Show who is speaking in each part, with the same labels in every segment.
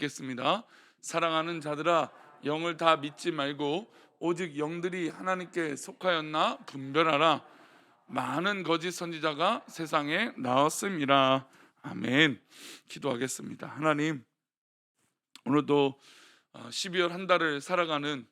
Speaker 1: 읽겠습니다. 사랑하는 자들아, 영을 다 믿지 말고 오직 영들이 하나님께 속하였나 분별하라. 많은 거짓 선지자가 세상에 나왔음이라. 아멘. 기도하겠습니다. 하나님, 오늘도 12월 한 달을 살아가는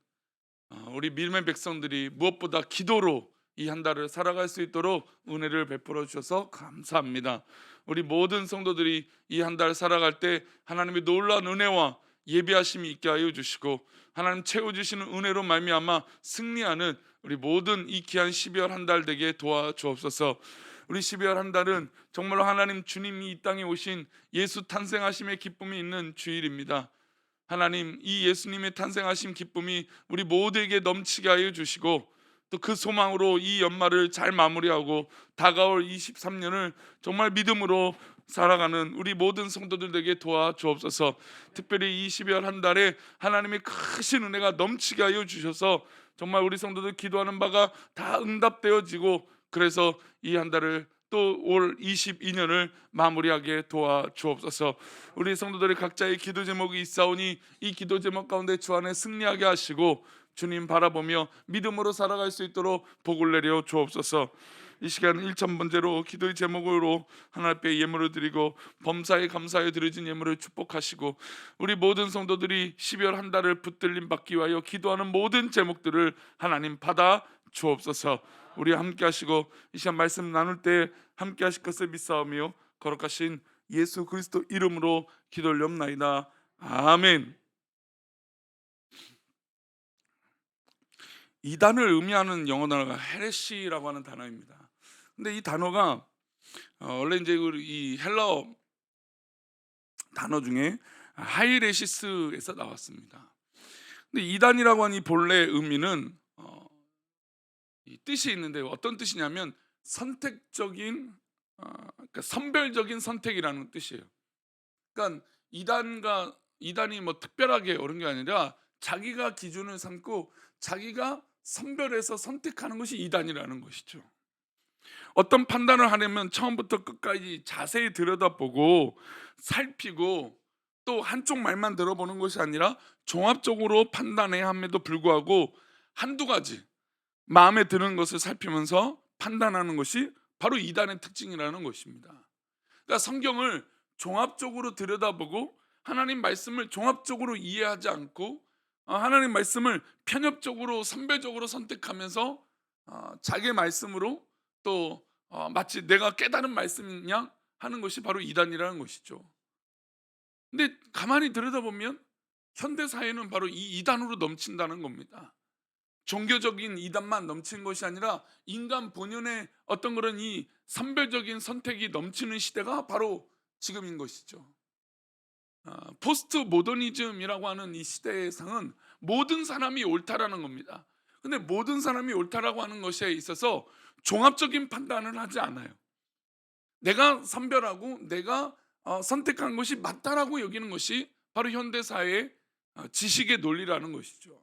Speaker 1: 우리 믿음의 백성들이 무엇보다 기도로 이 한 달을 살아갈 수 있도록 은혜를 베풀어 주셔서 감사합니다. 우리 모든 성도들이 이 한 달 살아갈 때 하나님의 놀라운 은혜와 예비하심이 있게 하여 주시고, 하나님 채워주시는 은혜로 말미암아 승리하는 우리 모든 이 귀한 12월 한 달 되게 도와주옵소서. 우리 12월 한 달은 정말로 하나님 주님이 이 땅에 오신 예수 탄생하심의 기쁨이 있는 주일입니다. 하나님, 이 예수님의 탄생하심 기쁨이 우리 모두에게 넘치게 하여 주시고, 또 그 소망으로 이 연말을 잘 마무리하고 다가올 23년을 정말 믿음으로 살아가는 우리 모든 성도들에게 도와주옵소서. 특별히 이 12월 한 달에 하나님의 크신 은혜가 넘치게 하여 주셔서 정말 우리 성도들 기도하는 바가 다 응답되어지고, 그래서 이 한 달을 또 올 22년을 마무리하게 도와주옵소서. 우리 성도들의 각자의 기도 제목이 있사오니 이 기도 제목 가운데 주 안에 승리하게 하시고, 주님 바라보며 믿음으로 살아갈 수 있도록 복을 내려 주옵소서. 이 시간 1,000번째로 기도의 제목으로 하나님 앞에 예물을 드리고 범사에 감사하여 드려진 예물을 축복하시고, 우리 모든 성도들이 12월 한 달을 붙들림 받기 위하여 기도하는 모든 제목들을 하나님 받아 주옵소서. 우리 함께 하시고 이 시간 말씀 나눌 때 함께 하실 것을 믿사오며 거룩하신 예수 그리스도 이름으로 기도 올리옵나이다. 아멘. 이단을 의미하는 영어 단어가 헤레시라고 하는 단어입니다. 근데 이 단어가 원래 이제 이 헬라어 단어 중에 하이레시스에서 나왔습니다. 근데 이단이라고 하는 이 본래 의미는 이 뜻이 있는데, 어떤 뜻이냐면 선택적인 그러니까 선별적인 선택이라는 뜻이에요. 그러니까 이단이 뭐 특별하게 옳은 게 아니라 자기가 기준을 삼고 자기가 선별해서 선택하는 것이 이단이라는 것이죠. 어떤 판단을 하려면 처음부터 끝까지 자세히 들여다보고 살피고, 또 한쪽 말만 들어보는 것이 아니라 종합적으로 판단해야 함에도 불구하고 한두 가지 마음에 드는 것을 살피면서 판단하는 것이 바로 이단의 특징이라는 것입니다. 그러니까 성경을 종합적으로 들여다보고 하나님 말씀을 종합적으로 이해하지 않고 하나님 말씀을 편협적으로 선별적으로 선택하면서 자기 말씀으로 또 마치 내가 깨달은 말씀이냐 하는 것이 바로 이단이라는 것이죠. 근데 가만히 들여다보면 현대 사회는 바로 이 이단으로 넘친다는 겁니다. 종교적인 이단만 넘치는 것이 아니라 인간 본연의 어떤 그런 이 선별적인 선택이 넘치는 시대가 바로 지금인 것이죠. 포스트 모더니즘이라고 하는 이 시대상은 모든 사람이 옳다라는 겁니다. 근데 모든 사람이 옳다라고 하는 것에 있어서 종합적인 판단을 하지 않아요. 내가 선별하고 내가 선택한 것이 맞다라고 여기는 것이 바로 현대 사회의 지식의 논리라는 것이죠.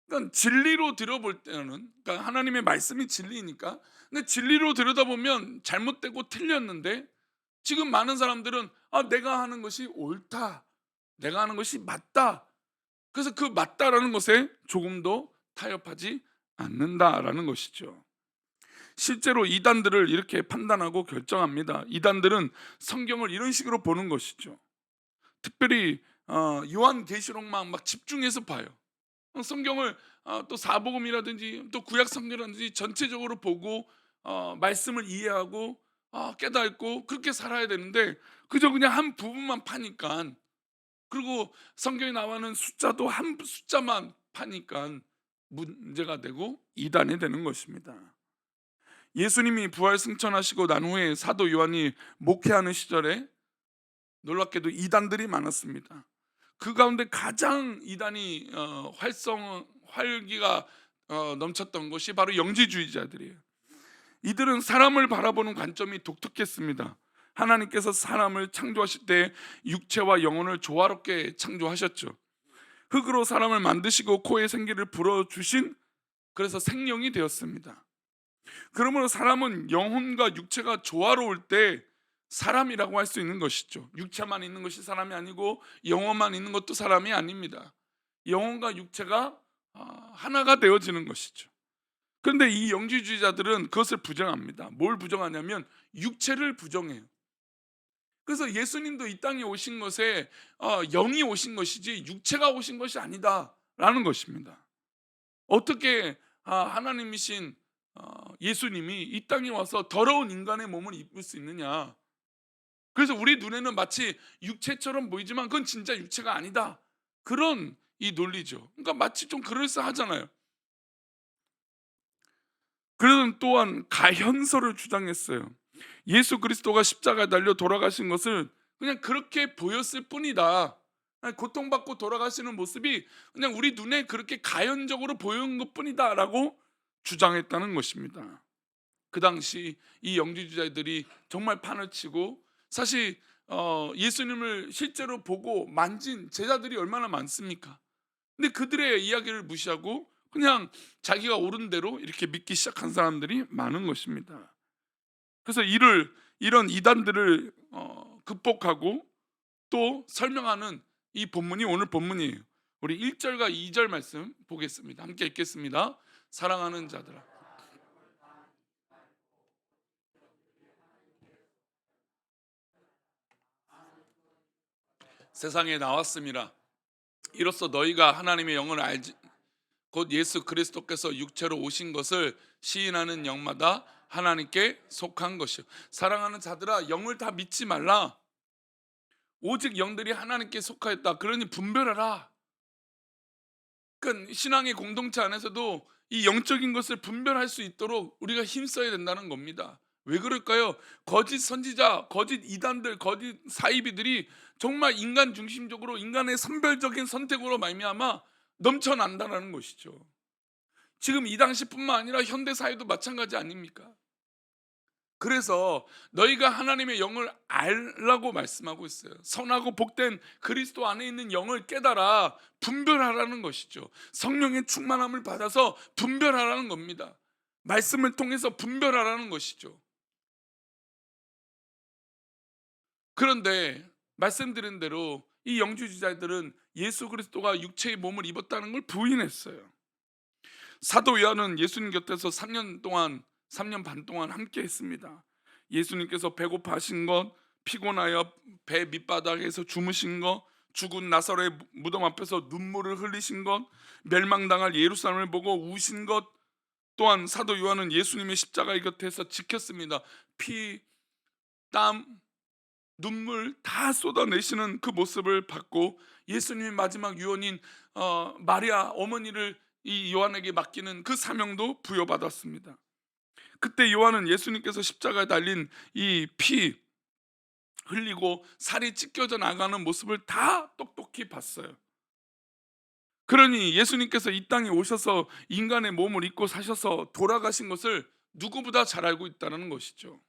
Speaker 1: 그러니까 진리로 들어볼 때는, 그러니까 하나님의 말씀이 진리니까, 근데 진리로 들여다보면 잘못되고 틀렸는데, 지금 많은 사람들은 내가 하는 것이 옳다, 내가 하는 것이 맞다, 그래서 그 맞다라는 것에 조금도 타협하지 않는다라는 것이죠. 실제로 이단들을 이렇게 판단하고 결정합니다. 이단들은 성경을 이런 식으로 보는 것이죠. 특별히 요한계시록만 막 집중해서 봐요. 성경을 또 사복음이라든지 또 구약 성경이라든지 전체적으로 보고 말씀을 이해하고 깨닫고 그렇게 살아야 되는데, 그저 그냥 한 부분만 파니까, 그리고 성경에 나오는 숫자도 한 숫자만 파니까 문제가 되고 이단이 되는 것입니다. 예수님이 부활 승천하시고 난 후에 사도 요한이 목회하는 시절에 놀랍게도 이단들이 많았습니다. 그 가운데 가장 이단이 활기가 넘쳤던 것이 바로 영지주의자들이에요. 이들은 사람을 바라보는 관점이 독특했습니다. 하나님께서 사람을 창조하실 때 육체와 영혼을 조화롭게 창조하셨죠. 흙으로 사람을 만드시고 코에 생기를 불어주신, 그래서 생명이 되었습니다. 그러므로 사람은 영혼과 육체가 조화로울 때 사람이라고 할 수 있는 것이죠. 육체만 있는 것이 사람이 아니고 영혼만 있는 것도 사람이 아닙니다. 영혼과 육체가 하나가 되어지는 것이죠. 그런데 이 영지주의자들은 그것을 부정합니다. 뭘 부정하냐면 육체를 부정해요. 그래서 예수님도 이 땅에 오신 것에 영이 오신 것이지 육체가 오신 것이 아니다라는 것입니다. 어떻게 하나님이신 예수님이 이 땅에 와서 더러운 인간의 몸을 입을 수 있느냐. 그래서 우리 눈에는 마치 육체처럼 보이지만 그건 진짜 육체가 아니다. 그런 이 논리죠. 그러니까 마치 좀 그럴싸하잖아요. 그는 또한 가현설을 주장했어요. 예수 그리스도가 십자가에 달려 돌아가신 것을 그냥 그렇게 보였을 뿐이다. 고통받고 돌아가시는 모습이 그냥 우리 눈에 그렇게 가현적으로 보이는 것뿐이다 라고 주장했다는 것입니다. 그 당시 이 영지주자들이 정말 판을 치고, 사실 예수님을 실제로 보고 만진 제자들이 얼마나 많습니까? 근데 그들의 이야기를 무시하고 그냥 자기가 옳은 대로 이렇게 믿기 시작한 사람들이 많은 것입니다. 그래서 이런 이단들을 극복하고 또 설명하는 이 본문이 오늘 본문이에요. 우리 1절과 2절 말씀 보겠습니다. 함께 읽겠습니다. 사랑하는 자들아, 세상에 나왔음이라. 이로써 너희가 하나님의 영을 알지, 곧 예수 그리스도께서 육체로 오신 것을 시인하는 영마다 하나님께 속한 것이요. 사랑하는 자들아, 영을 다 믿지 말라. 오직 영들이 하나님께 속하였다. 그러니 분별하라. 그러니까 신앙의 공동체 안에서도 이 영적인 것을 분별할 수 있도록 우리가 힘써야 된다는 겁니다. 왜 그럴까요? 거짓 선지자, 거짓 이단들, 거짓 사이비들이 정말 인간 중심적으로 인간의 선별적인 선택으로 말미암아 넘쳐난다는 것이죠. 지금 이 당시뿐만 아니라 현대 사회도 마찬가지 아닙니까? 그래서 너희가 하나님의 영을 알라고 말씀하고 있어요. 선하고 복된 그리스도 안에 있는 영을 깨달아 분별하라는 것이죠. 성령의 충만함을 받아서 분별하라는 겁니다. 말씀을 통해서 분별하라는 것이죠. 그런데 말씀드린 대로 이 영주주자들은 예수 그리스도가 육체의 몸을 입었다는 걸 부인했어요. 사도 요한은 예수님 곁에서 3년 반 동안 함께 했습니다. 예수님께서 배고파하신 것, 피곤하여 배 밑바닥에서 주무신 것, 죽은 나사로의 무덤 앞에서 눈물을 흘리신 것, 멸망당할 예루살렘을 보고 우신 것, 또한 사도 요한은 예수님의 십자가의 곁에서 지켰습니다. 피, 땀, 눈물 다 쏟아내시는 그 모습을 봤고, 예수님의 마지막 유언인 마리아 어머니를 이 요한에게 맡기는 그 사명도 부여받았습니다. 그때 요한은 예수님께서 십자가에 달린 이 피 흘리고 살이 찢겨져 나가는 모습을 다 똑똑히 봤어요. 그러니 예수님께서 이 땅에 오셔서 인간의 몸을 입고 사셔서 돌아가신 것을 누구보다 잘 알고 있다는 것이죠.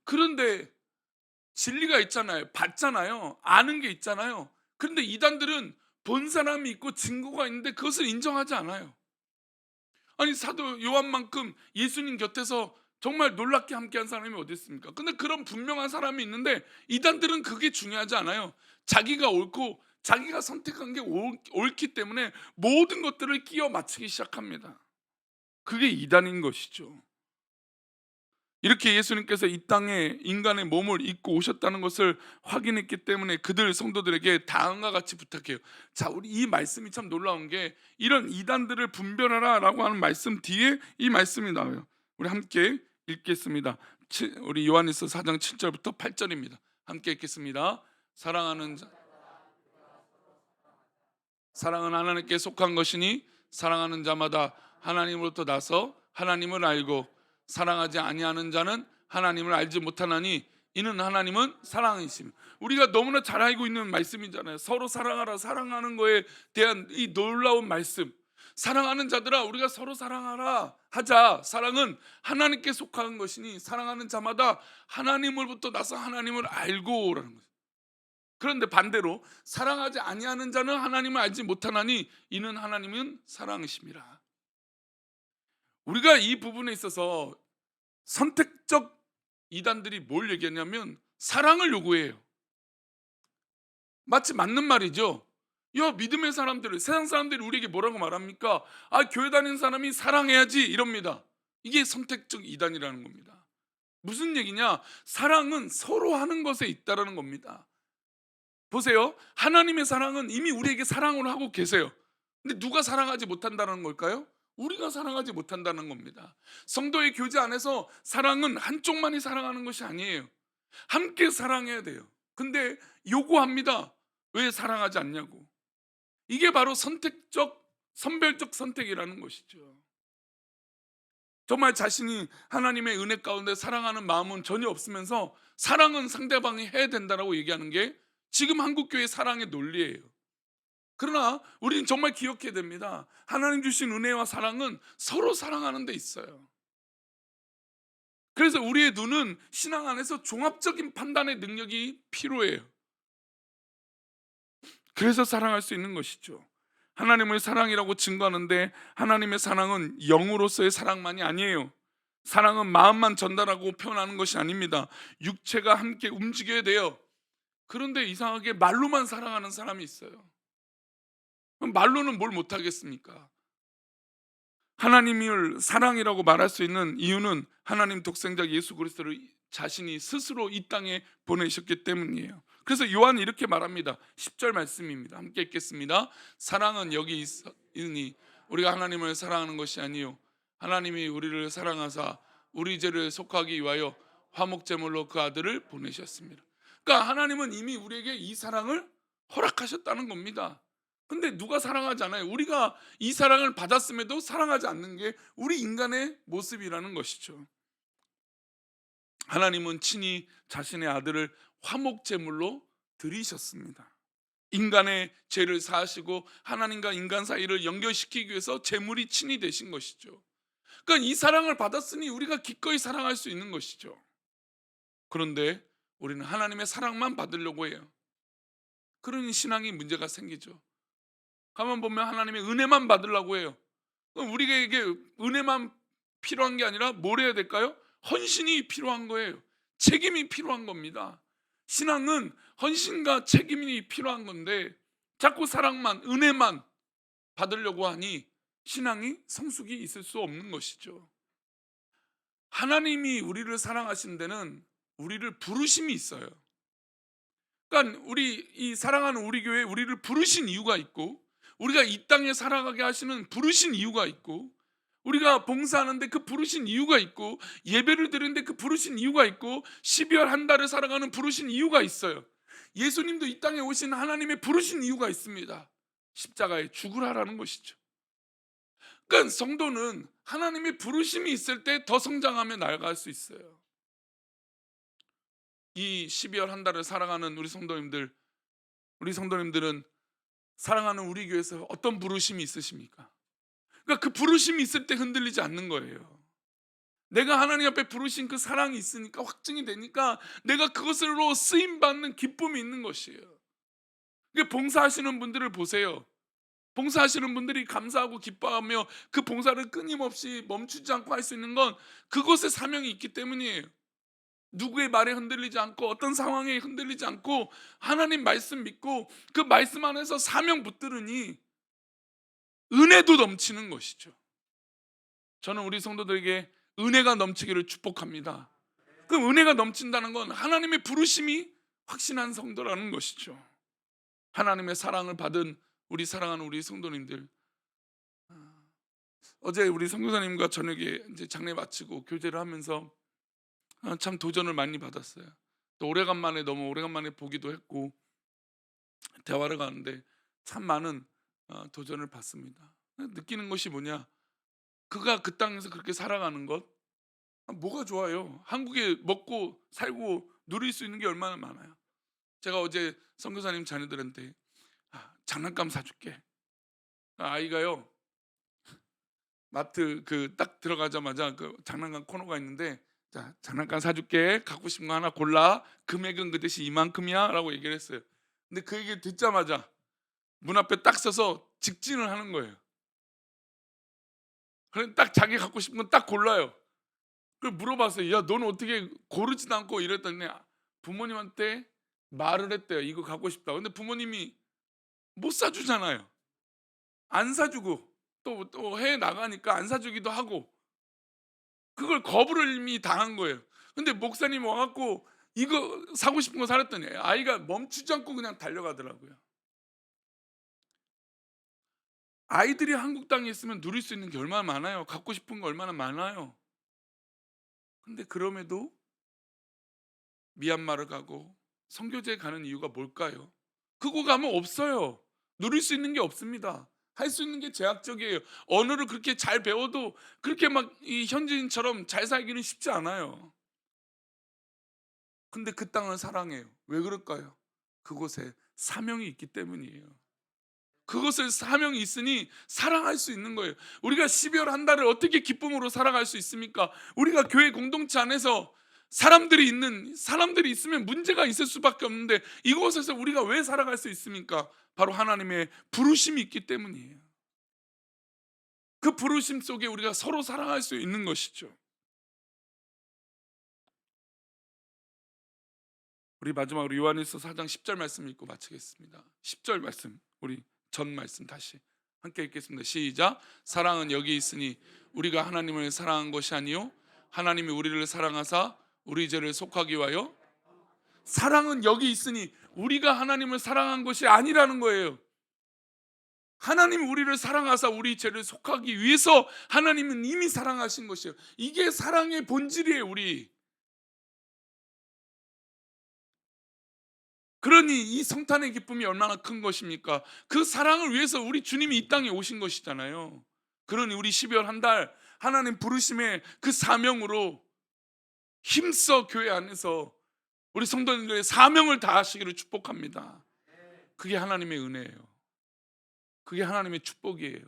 Speaker 1: 그런데 진리가 있잖아요. 봤잖아요. 아는 게 있잖아요. 그런데 이단들은 본 사람이 있고 증거가 있는데 그것을 인정하지 않아요. 아니, 사도 요한만큼 예수님 곁에서 정말 놀랍게 함께한 사람이 어디 있습니까? 근데 그런 분명한 사람이 있는데 이단들은 그게 중요하지 않아요. 자기가 옳고 자기가 선택한 게 옳기 때문에 모든 것들을 끼워 맞추기 시작합니다. 그게 이단인 것이죠. 이렇게 예수님께서 이 땅에 인간의 몸을 입고 오셨다는 것을 확인했기 때문에 그들 성도들에게 다음과 같이 부탁해요. 자, 우리 이 말씀이 참 놀라운 게 이런 이단들을 분별하라 라고 하는 말씀 뒤에 이 말씀이 나와요. 우리 함께 읽겠습니다. 우리 요한일서 4장 7절부터 8절입니다. 함께 읽겠습니다. 사랑은 하나님께 속한 것이니 사랑하는 자마다 하나님으로부터 나서 하나님을 알고 사랑하지 아니하는 자는 하나님을 알지 못하나니 이는 하나님은 사랑이시며. 우리가 너무나 잘 알고 있는 말씀이잖아요. 서로 사랑하라, 사랑하는 거에 대한 이 놀라운 말씀. 사랑하는 자들아, 우리가 서로 사랑하라 하자. 사랑은 하나님께 속한 것이니 사랑하는 자마다 하나님으로부터 나서 하나님을 알고라는 거죠. 그런데 반대로 사랑하지 아니하는 자는 하나님을 알지 못하나니 이는 하나님은 사랑이심이라. 우리가 이 부분에 있어서 선택적 이단들이 뭘 얘기하냐면 사랑을 요구해요. 마치 맞는 말이죠. 야, 믿음의 사람들, 세상 사람들이 우리에게 뭐라고 말합니까? 아, 교회 다니는 사람이 사랑해야지 이럽니다. 이게 선택적 이단이라는 겁니다. 무슨 얘기냐? 사랑은 서로 하는 것에 있다라는 겁니다. 보세요. 하나님의 사랑은 이미 우리에게 사랑을 하고 계세요. 근데 누가 사랑하지 못한다는 걸까요? 우리가 사랑하지 못한다는 겁니다. 성도의 교제 안에서 사랑은 한쪽만이 사랑하는 것이 아니에요. 함께 사랑해야 돼요. 근데 요구합니다. 왜 사랑하지 않냐고. 이게 바로 선택적, 선별적 선택이라는 것이죠. 정말 자신이 하나님의 은혜 가운데 사랑하는 마음은 전혀 없으면서 사랑은 상대방이 해야 된다라고 얘기하는 게 지금 한국교회 사랑의 논리예요. 그러나 우리는 정말 기억해야 됩니다. 하나님 주신 은혜와 사랑은 서로 사랑하는 데 있어요. 그래서 우리의 눈은 신앙 안에서 종합적인 판단의 능력이 필요해요. 그래서 사랑할 수 있는 것이죠. 하나님을 사랑이라고 증거하는데 하나님의 사랑은 영으로서의 사랑만이 아니에요. 사랑은 마음만 전달하고 표현하는 것이 아닙니다. 육체가 함께 움직여야 돼요. 그런데 이상하게 말로만 사랑하는 사람이 있어요. 그럼 말로는 뭘 못하겠습니까? 하나님을 사랑이라고 말할 수 있는 이유는 하나님 독생자 예수 그리스도를 자신이 스스로 이 땅에 보내셨기 때문이에요. 그래서 요한이 이렇게 말합니다. 10절 말씀입니다. 함께 읽겠습니다. 사랑은 여기 있으니 우리가 하나님을 사랑하는 것이 아니요 하나님이 우리를 사랑하사 우리 죄를 속하기 위하여 화목제물로 그 아들을 보내셨습니다. 그러니까 하나님은 이미 우리에게 이 사랑을 허락하셨다는 겁니다. 근데 누가 사랑하지 않아요? 우리가 이 사랑을 받았음에도 사랑하지 않는 게 우리 인간의 모습이라는 것이죠. 하나님은 친히 자신의 아들을 화목제물로 드리셨습니다. 인간의 죄를 사하시고 하나님과 인간 사이를 연결시키기 위해서 제물이 친히 되신 것이죠. 그러니까 이 사랑을 받았으니 우리가 기꺼이 사랑할 수 있는 것이죠. 그런데 우리는 하나님의 사랑만 받으려고 해요. 그러니 신앙이 문제가 생기죠. 가만 보면 하나님의 은혜만 받으려고 해요. 그럼 우리에게 은혜만 필요한 게 아니라 뭘 해야 될까요? 헌신이 필요한 거예요. 책임이 필요한 겁니다. 신앙은 헌신과 책임이 필요한 건데 자꾸 사랑만, 은혜만 받으려고 하니 신앙이 성숙이 있을 수 없는 것이죠. 하나님이 우리를 사랑하신 데는 우리를 부르심이 있어요. 그러니까 우리 이 사랑하는 우리 교회에 우리를 부르신 이유가 있고 우리가 이 땅에 살아가게 하시는 부르신 이유가 있고 우리가 봉사하는데 그 부르신 이유가 있고 예배를 드리는데 그 부르신 이유가 있고 12월 한 달을 살아가는 부르신 이유가 있어요. 예수님도 이 땅에 오신 하나님의 부르신 이유가 있습니다. 십자가에 죽으라라는 것이죠. 그러니까 성도는 하나님의 부르심이 있을 때 더 성장하며 나아갈 수 있어요. 이 12월 한 달을 살아가는 우리 성도님들은 사랑하는 우리 교회에서 어떤 부르심이 있으십니까? 그러니까 그 부르심이 있을 때 흔들리지 않는 거예요. 내가 하나님 앞에 부르신 그 사랑이 있으니까 확증이 되니까 내가 그것으로 쓰임 받는 기쁨이 있는 것이에요. 봉사하시는 분들을 보세요. 봉사하시는 분들이 감사하고 기뻐하며 그 봉사를 끊임없이 멈추지 않고 할 수 있는 건 그것에 사명이 있기 때문이에요. 누구의 말에 흔들리지 않고 어떤 상황에 흔들리지 않고 하나님 말씀 믿고 그 말씀 안에서 사명 붙들으니 은혜도 넘치는 것이죠. 저는 우리 성도들에게 은혜가 넘치기를 축복합니다. 그 은혜가 넘친다는 건 하나님의 부르심이 확신한 성도라는 것이죠. 하나님의 사랑을 받은 우리 사랑하는 우리 성도님들, 어제 우리 선교사님과 저녁에 이제 장례 마치고 교제를 하면서 참 도전을 많이 받았어요. 또 너무 오래간만에 보기도 했고 대화를 가는데 참 많은 도전을 받습니다. 느끼는 것이 뭐냐? 그가 그 땅에서 그렇게 살아가는 것 뭐가 좋아요? 한국에 먹고 살고 누릴 수 있는 게 얼마나 많아요. 제가 어제 선교사님 자녀들한테 장난감 사줄게. 아이가요 마트 그 딱 들어가자마자 그 장난감 코너가 있는데 자 장난감 사줄게 갖고 싶은 거 하나 골라 금액은 그 대신 이만큼이야 라고 얘기를 했어요. 근데 그 얘기를 듣자마자 문 앞에 딱 서서 직진을 하는 거예요. 그래 딱 자기 갖고 싶은 건 딱 골라요. 그걸 물어봤어요. 야, 너는 어떻게 고르지도 않고 이랬더니 부모님한테 말을 했대요. 이거 갖고 싶다. 근데 부모님이 못 사주잖아요. 안 사주고 또 해외 나가니까 안 사주기도 하고 그걸 거부를 이미 당한 거예요. 근데 목사님 와갖고 이거 사고 싶은 거 사랬더니 아이가 멈추지 않고 그냥 달려가더라고요. 아이들이 한국 땅에 있으면 누릴 수 있는 게 얼마나 많아요. 갖고 싶은 거 얼마나 많아요. 근데 그럼에도 미얀마를 가고 선교지에 가는 이유가 뭘까요? 그거 가면 없어요. 누릴 수 있는 게 없습니다. 할 수 있는 게 제약적이에요. 언어를 그렇게 잘 배워도 그렇게 막 이 현지인처럼 잘 살기는 쉽지 않아요. 근데 그 땅을 사랑해요. 왜 그럴까요? 그곳에 사명이 있기 때문이에요. 그것을 사명이 있으니 사랑할 수 있는 거예요. 우리가 12월 한 달을 어떻게 기쁨으로 살아갈 수 있습니까? 우리가 교회 공동체 안에서 사람들이 있으면 문제가 있을 수밖에 없는데 이곳에서 우리가 왜 살아갈 수 있습니까? 바로 하나님의 부르심이 있기 때문이에요. 그 부르심 속에 우리가 서로 살아갈 수 있는 것이죠. 우리 마지막으로 요한일서 4장 10절 말씀 읽고 마치겠습니다. 10절 말씀, 우리 전 말씀 다시 함께 읽겠습니다. 시작. 사랑은 여기 있으니 우리가 하나님을 사랑한 것이 아니요 하나님이 우리를 사랑하사 우리 죄를 속하기 위하여. 사랑은 여기 있으니 우리가 하나님을 사랑한 것이 아니라는 거예요. 하나님이 우리를 사랑하사 우리 죄를 속하기 위해서 하나님은 이미 사랑하신 것이에요. 이게 사랑의 본질이에요. 우리 그러니 이 성탄의 기쁨이 얼마나 큰 것입니까? 그 사랑을 위해서 우리 주님이 이 땅에 오신 것이잖아요. 그러니 우리 12월 한 달 하나님 부르심의 그 사명으로 힘써 교회 안에서 우리 성도님들의 사명을 다하시기를 축복합니다. 그게 하나님의 은혜예요. 그게 하나님의 축복이에요.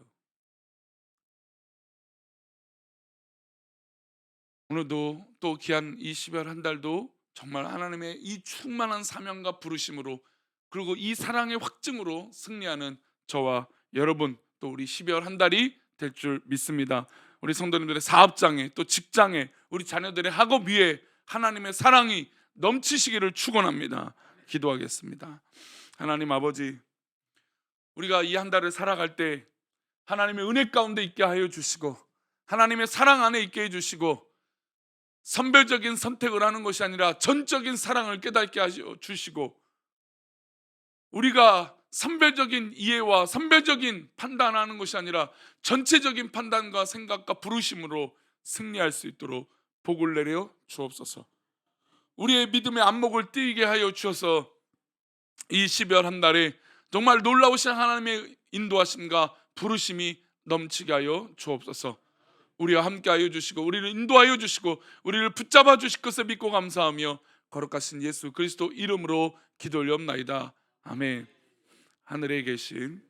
Speaker 1: 오늘도 또 귀한 이 12월 한 달도 정말 하나님의 이 충만한 사명과 부르심으로 그리고 이 사랑의 확증으로 승리하는 저와 여러분 또 우리 12월 한 달이 될 줄 믿습니다. 우리 성도님들의 사업장에 또 직장에 우리 자녀들의 학업 위에 하나님의 사랑이 넘치시기를 축원합니다. 기도하겠습니다. 하나님 아버지, 우리가 이 한 달을 살아갈 때 하나님의 은혜 가운데 있게 하여 주시고 하나님의 사랑 안에 있게 해 주시고 선별적인 선택을 하는 것이 아니라 전적인 사랑을 깨닫게 하여 주시고 우리가 선별적인 이해와 선별적인 판단하는 것이 아니라 전체적인 판단과 생각과 부르심으로 승리할 수 있도록 복을 내려 주옵소서. 우리의 믿음의 안목을 띄게 하여 주셔서 이 12월 한 달에 정말 놀라우신 하나님의 인도하심과 부르심이 넘치게 하여 주옵소서. 우리와 함께 하여 주시고 우리를 인도하여 주시고 우리를 붙잡아 주실 것을 믿고 감사하며 거룩하신 예수 그리스도 이름으로 기도 올리옵나이다. 아멘. 하늘에 계신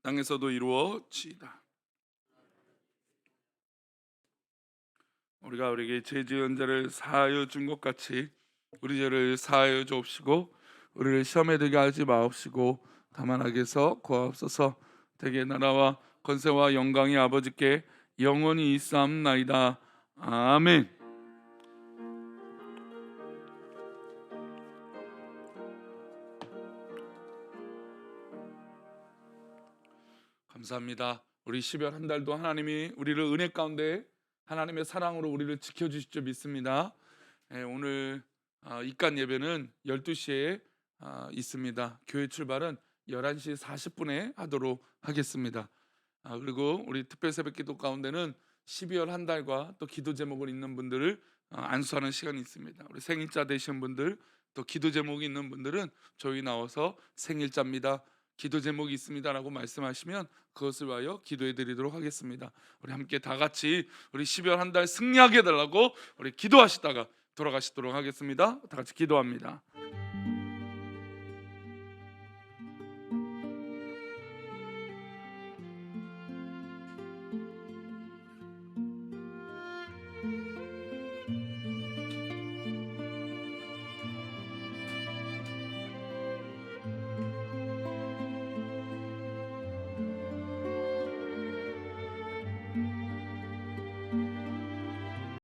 Speaker 1: 땅에서도 이루어지이다. 우리가 우리에게 죄 지은 자를 사하여 준 것 같이 우리 죄를 사하여 주옵시고 우리를 시험에 들게 하지 마옵시고 다만 악에서 구하옵소서. 대개 나라와 권세와 영광이 아버지께 영원히 있사옵나이다. 아멘. 감사합니다. 우리 12월 한 달도 하나님이 우리를 은혜 가운데 하나님의 사랑으로 우리를 지켜주실 줄 믿습니다. 오늘 입간 예배는 12시에 있습니다. 교회 출발은 11시 40분에 하도록 하겠습니다. 그리고 우리 특별 새벽 기도 가운데는 12월 한 달과 또 기도 제목을 있는 분들을 안수하는 시간이 있습니다. 우리 생일자 되신 분들 또 기도 제목이 있는 분들은 저희 나와서 생일자입니다, 기도 제목이 있습니다라고 말씀하시면 그것을 위하여 기도해 드리도록 하겠습니다. 우리 함께 다 같이 우리 12월 한 달 승리하게 해달라고 우리 기도하시다가 돌아가시도록 하겠습니다. 다 같이 기도합니다.